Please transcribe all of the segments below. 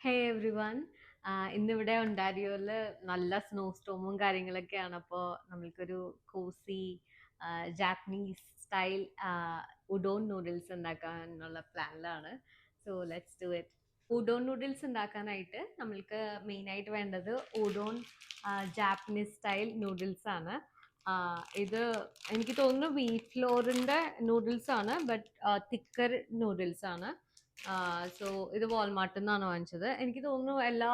ഹേ every one. ഇന്നിവിടെ ഒണ്ടാരിയോയില് നല്ല snow സ്റ്റോമും കാര്യങ്ങളൊക്കെയാണ്. അപ്പോൾ നമ്മൾക്കൊരു cosy Japanese style udon noodles ഉണ്ടാക്കാനുള്ള പ്ലാനിലാണ്. So let's do it. Udon noodles ഉണ്ടാക്കാനായിട്ട് നമ്മൾക്ക് മെയിനായിട്ട് വേണ്ടത് ഉഡോൺ ജാപ്പനീസ് സ്റ്റൈൽ നൂഡിൽസ് ആണ്. ഇത് എനിക്ക് തോന്നുന്നു വീറ്റ് ഫ്ലോറിൻ്റെ നൂഡിൽസ് ആണ്, ബട്ട് തിക്കർ നൂഡിൽസ് ആണ്. സോ ഇത് വാൾമാർട്ടിൽ നിന്നാണ് വാങ്ങിച്ചത്. എനിക്ക് തോന്നുന്നു എല്ലാ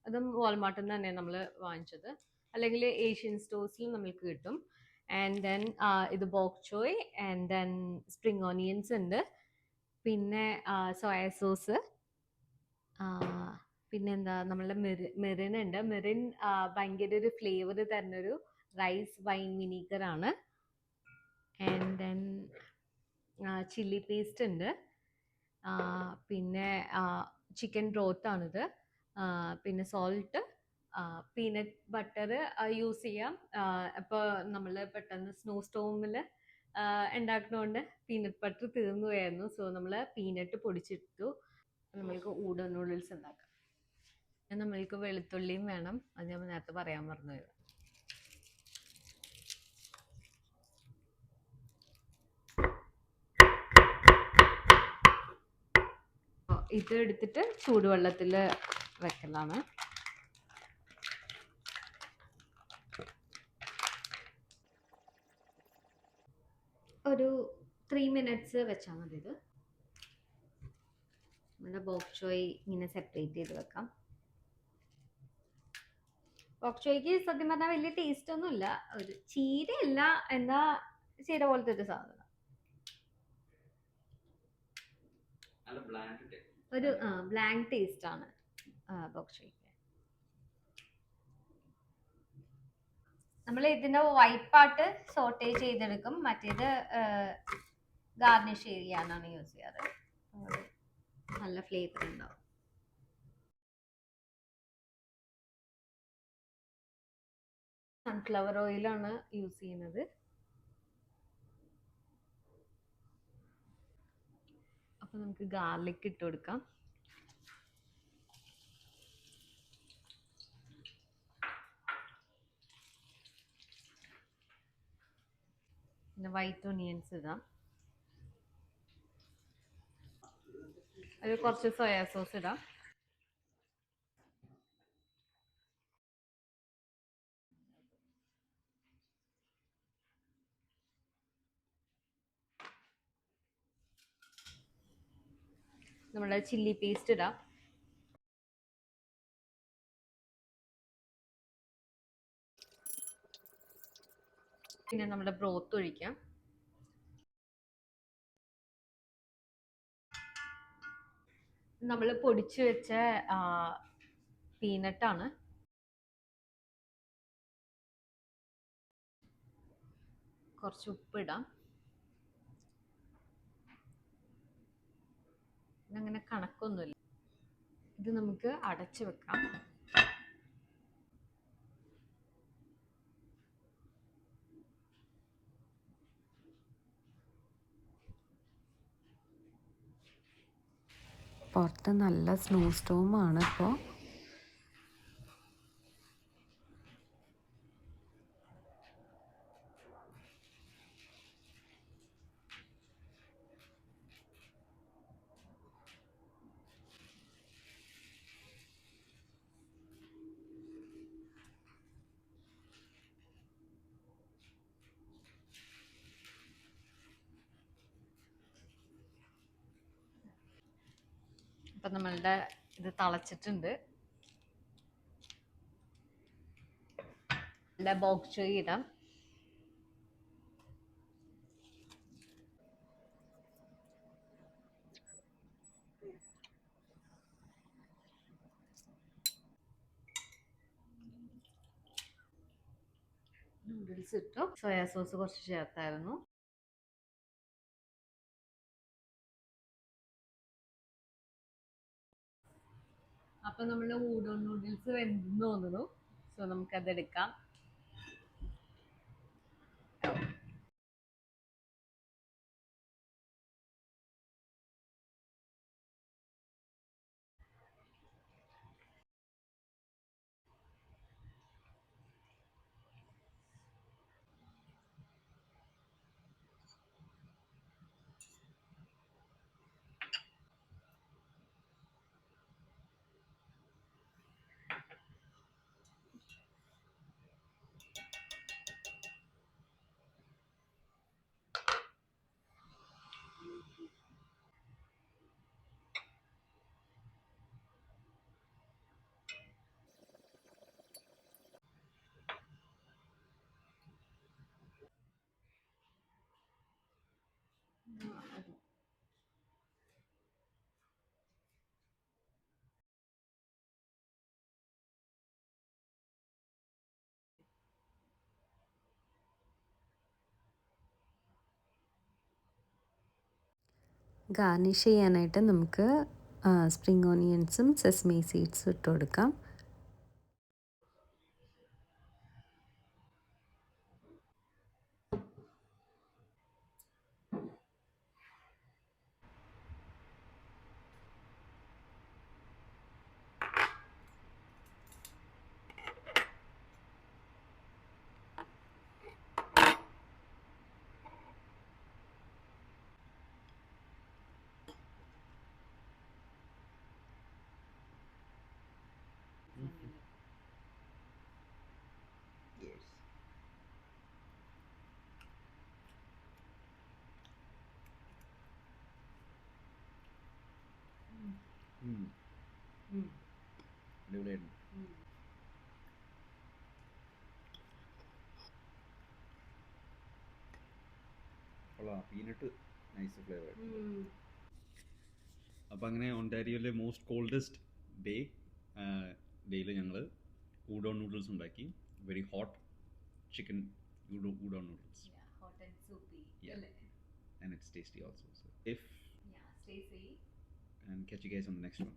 ഇതും വാൾമാർട്ടിൽ നിന്ന് തന്നെയാണ് നമ്മൾ വാങ്ങിച്ചത്, അല്ലെങ്കിൽ ഏഷ്യൻ സ്റ്റോഴ്സിൽ നമ്മൾക്ക് കിട്ടും. ആൻഡ് ദെൻ ഇത് ബോക് ചോയ്, ആൻഡ് ദെൻ സ്പ്രിംഗ് ഓണിയൻസ് ഉണ്ട്, പിന്നെ സോയ സോസ്, പിന്നെന്താ നമ്മളുടെ മെറിൻ ഉണ്ട്. മെറിൻ ഭയങ്കര ഒരു ഫ്ലേവർ തരുന്നൊരു റൈസ് വൈൻ വിനീഗർ ആണ്. ആൻഡ് ദെൻ ചില്ലി പേസ്റ്റ് ഉണ്ട്, പിന്നെ ചിക്കൻ ബ്രോത്താണിത്, പിന്നെ സോൾട്ട്, പീനട്ട് ബട്ടർ യൂസ് ചെയ്യാം. ഇപ്പോൾ നമ്മൾ പെട്ടെന്ന് സ്നോ സ്റ്റോമിൽ ഉണ്ടാക്കുന്നതുകൊണ്ട് പീനട്ട് ബട്ടർ തീർന്നു പോയായിരുന്നു. സോ നമ്മൾ പീനട്ട് പൊടിച്ചിട്ടു നമ്മൾക്ക് ഊഡൻ നൂഡിൽസ് ഉണ്ടാക്കാം. നമ്മൾക്ക് വെളുത്തുള്ളിയും വേണം, അത് ഞാൻ നേരത്തെ പറയാൻ മറന്നുപോയത്. ഇത് എടുത്തിട്ട് ചൂടുവെള്ളത്തിൽ വെക്കലാണ്. ഒരു 3 മിനിറ്റ്സ് വെച്ചാൽ മതി. ഇത് നമ്മുടെ ബോക് ചോയ് ഇങ്ങനെ സെപ്പറേറ്റ് ചെയ്ത് വെക്കാം. ബോക് ചോയ്ക്ക് സത്യം പറഞ്ഞാൽ വലിയ ടേസ്റ്റ് ഒന്നുമില്ല, ഒരു ചീരയല്ല, എന്താ ചീര പോലത്തെ ഒരു സാധനം, ഒരു ബ്ലാങ്ക് ടേസ്റ്റ് ആണ് ബോക് ചോയ്ക്ക്. നമ്മൾ ഇതിന്റെ വൈറ്റ് പാർട്ട് സോട്ടേ ചെയ്തെടുക്കും, മറ്റേത് ഗാർണിഷ് ചെയ്യാനാണ് യൂസ് ചെയ്യാറ്. നല്ല ഫ്ലേവർ ഉണ്ടാവും. സൺഫ്ലവർ ഓയിലാണ് യൂസ് ചെയ്യുന്നത്. അപ്പോൾ നമുക്ക് ഗാർലിക് ഇട്ട് കൊടുക്കാം. പിന്നെ വൈറ്റ് ഒണിയൻസ് ഇടാം. ഒരു കുറച്ച് സോയാ സോസ് ഇടാം. നമ്മുടെ ചില്ലി പേസ്റ്റ് ഇടാം. പിന്നെ നമ്മുടെ ബ്രോത്ത് ഒഴിക്കാം. നമ്മൾ പൊടിച്ചു വെച്ച പീനട്ടാണ്. കുറച്ച് ഉപ്പിടാം. അങ്ങനെ കണക്കൊന്നുമില്ല. ഇത് നമുക്ക് അടച്ചു വെക്കാം. പുറത്ത് നല്ല സ്നോ സ്റ്റോമാണ് ഇപ്പോൾ. അപ്പം നമ്മളുടെ ഇത് തിളച്ചിട്ടുണ്ട്. ബോക് ചോയ് ഇടാം. നൂഡിൽസ് ഇട്ടു. സോയാ സോസ് കുറച്ച് ചേർത്തായിരുന്നു. അപ്പൊ നമ്മൾ ഊഡോൺ നൂഡിൽസ് വെന്തെന്ന് തോന്നുന്നു. സോ നമുക്കതെടുക്കാം. ഗാർണിഷ് ചെയ്യാനായിട്ട് നമുക്ക് സ്പ്രിംഗ് ഓണിയൻസും സെസ്മി സീഡ്സും ഇട്ട് കൊടുക്കാം. Yes. അടിപൊളിയായിരുന്നു. Peanut nice flavour. അപ്പോൾ അങ്ങനെ ഒണ്ടാരിയോയിലെ മോസ്റ്റ് കോൾഡസ്റ്റ് ഡേയിൽ ഞങ്ങൾ ഊഡോൺ നൂഡിൽസ് ഉണ്ടാക്കി. Very hot chicken udon noodles. Yeah, hot and soupy. Yeah. And it's tasty also. So if Yeah, stay safe. and catch you guys on the next one.